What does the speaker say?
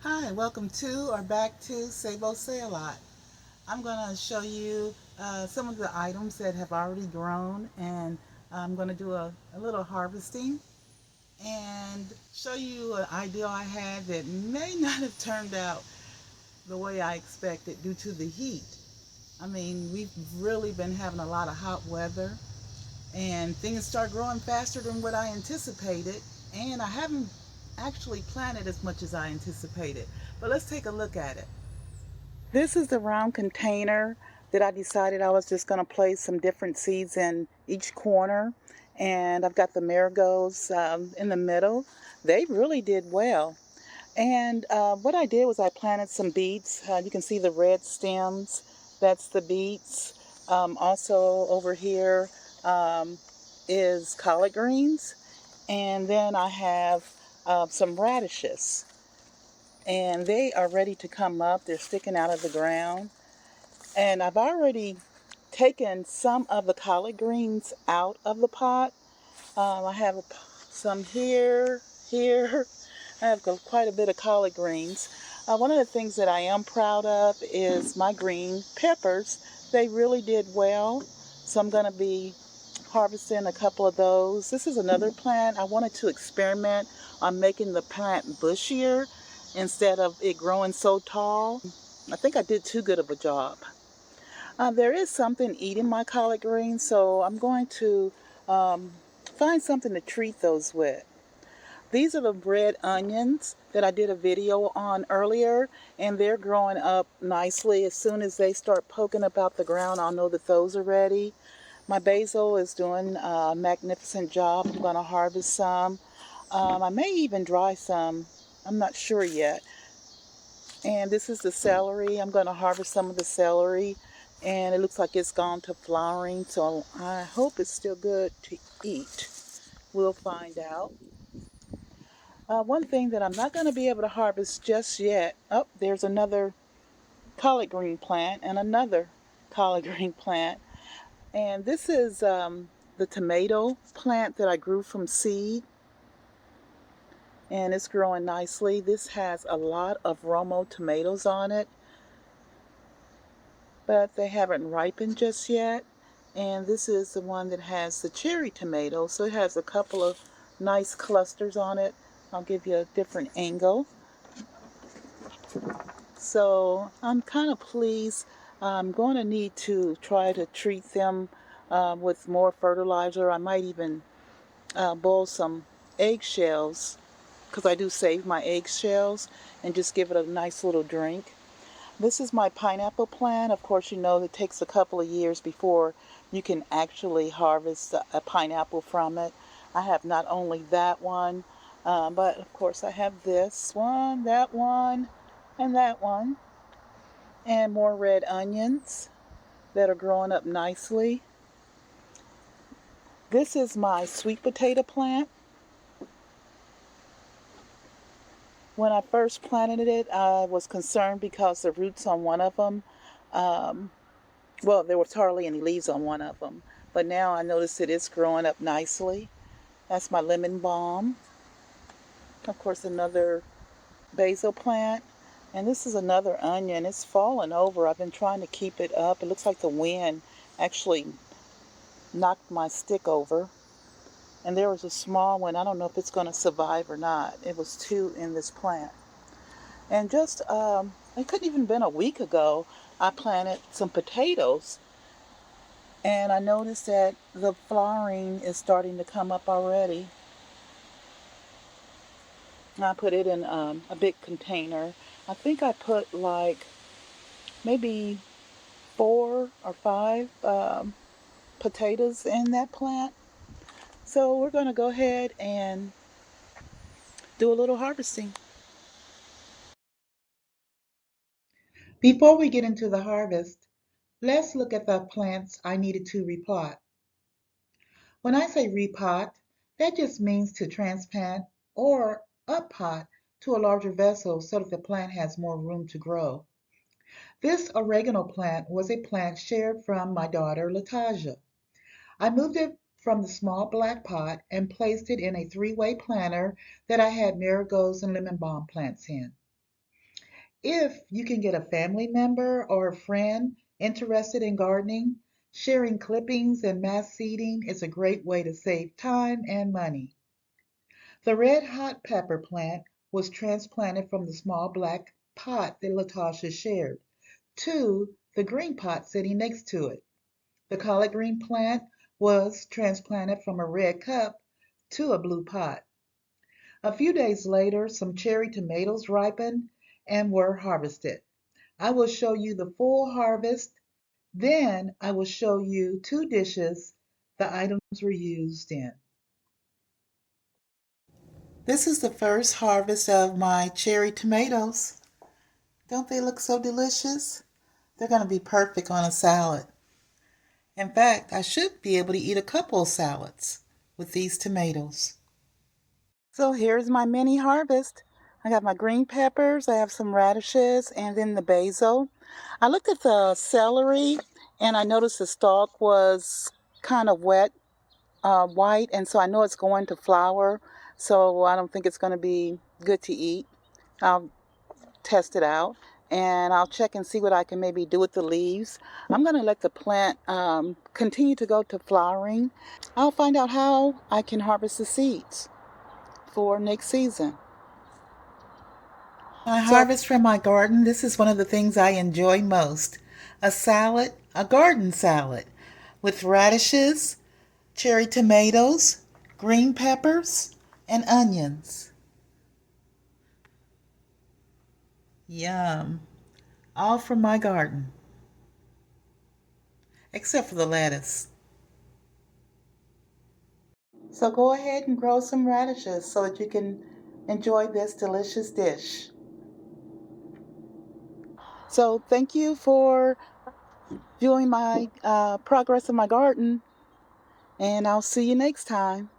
Hi, welcome to or back to Sabo Say A Lot. I'm going to show you some of the items that have already grown, and I'm going to do a little harvesting and show you an idea I had that may not have turned out the way I expected due to the heat. I mean, we've really been having a lot of hot weather, and things start growing faster than what I anticipated, and I haven't actually planted as much as I anticipated. But let's take a look at it. This is the round container that I decided I was just going to place some different seeds in each corner. And I've got the marigolds in the middle. They really did well. And what I did was I planted some beets. You can see the red stems. That's the beets. Also over here um, is collard greens. And then I have some radishes. And they are ready to come up. They're sticking out of the ground. And I've already taken some of the collard greens out of the pot. I have some here. I have quite a bit of collard greens. One of the things that I am proud of is my green peppers. They really did well. So I'm going to be harvesting a couple of those. This is another plant. I wanted to experiment on making the plant bushier instead of it growing so tall. I think I did too good of a job. There is something eating my collard greens, so I'm going to um, find something to treat those with. These are the red onions that I did a video on earlier, and they're growing up nicely. As soon as they start poking up out the ground, I'll know that those are ready. My basil is doing a magnificent job. I'm going to harvest some. I may even dry some. I'm not sure yet. And this is the celery. I'm going to harvest some of the celery. And it looks like it's gone to flowering. So I hope it's still good to eat. We'll find out. One thing that I'm not going to be able to harvest just yet. Oh, there's another collard green plant and another collard green plant. And this is the tomato plant that I grew from seed. And it's growing nicely. This has a lot of Romo tomatoes on it, but they haven't ripened just yet. And this is the one that has the cherry tomato, so it has a couple of nice clusters on it. I'll give you a different angle. So I'm kind of pleased. I'm going to need to try to treat them with more fertilizer. I might even boil some eggshells, because I do save my eggshells, and just give it a nice little drink. This is my pineapple plant. Of course, you know it takes a couple of years before you can actually harvest a pineapple from it. I have not only that one, but of course I have this one, and that one, and more red onions that are growing up nicely. This is my sweet potato plant. When I first planted it, I was concerned because the roots on one of them, um, well, there was hardly any leaves on one of them. But now I notice it is growing up nicely. That's my lemon balm. Of course, another basil plant. And this is another onion. It's fallen over. I've been trying to keep it up. It looks like the wind actually knocked my stick over. And there was a small one. I don't know if it's going to survive or not. It was two in this plant. And just, it couldn't even been a week ago, I planted some potatoes. And I noticed that the flowering is starting to come up already. I put it in a big container. I think I put like maybe 4 or 5 potatoes in that plant. So we're going to go ahead and do a little harvesting. Before we get into the harvest, let's look at the plants I needed to repot. When I say repot, that just means to transplant or uppot to a larger vessel so that the plant has more room to grow. This oregano plant was a plant shared from my daughter Latasia. I moved it from the small black pot and placed it in a three-way planter that I had marigolds and lemon balm plants in. If you can get a family member or a friend interested in gardening, sharing clippings and mass seeding is a great way to save time and money. The red hot pepper plant was transplanted from the small black pot that Latasha shared to the green pot sitting next to it. The collard green plant was transplanted from a red cup to a blue pot. A few days later, some cherry tomatoes ripened and were harvested. I will show you the full harvest. Then I will show you two dishes the items were used in. This is the first harvest of my cherry tomatoes. Don't they look so delicious? They're going to be perfect on a salad. In fact, I should be able to eat a couple of salads with these tomatoes. So here's my mini harvest. I got my green peppers, I have some radishes, and then the basil. I looked at the celery and I noticed the stalk was kind of wet, white, and so I know it's going to flower. So I don't think it's going to be good to eat. I'll test it out and I'll check and see what I can maybe do with the leaves. I'm going to let the plant continue to go to flowering. I'll find out how I can harvest the seeds for next season. I harvest from my garden. This is one of the things I enjoy most. A salad, a garden salad with radishes, cherry tomatoes, green peppers, and onions. Yum. All from my garden, except for the lettuce. So go ahead and grow some radishes so that you can enjoy this delicious dish. So thank you for viewing my progress in my garden, and I'll see you next time.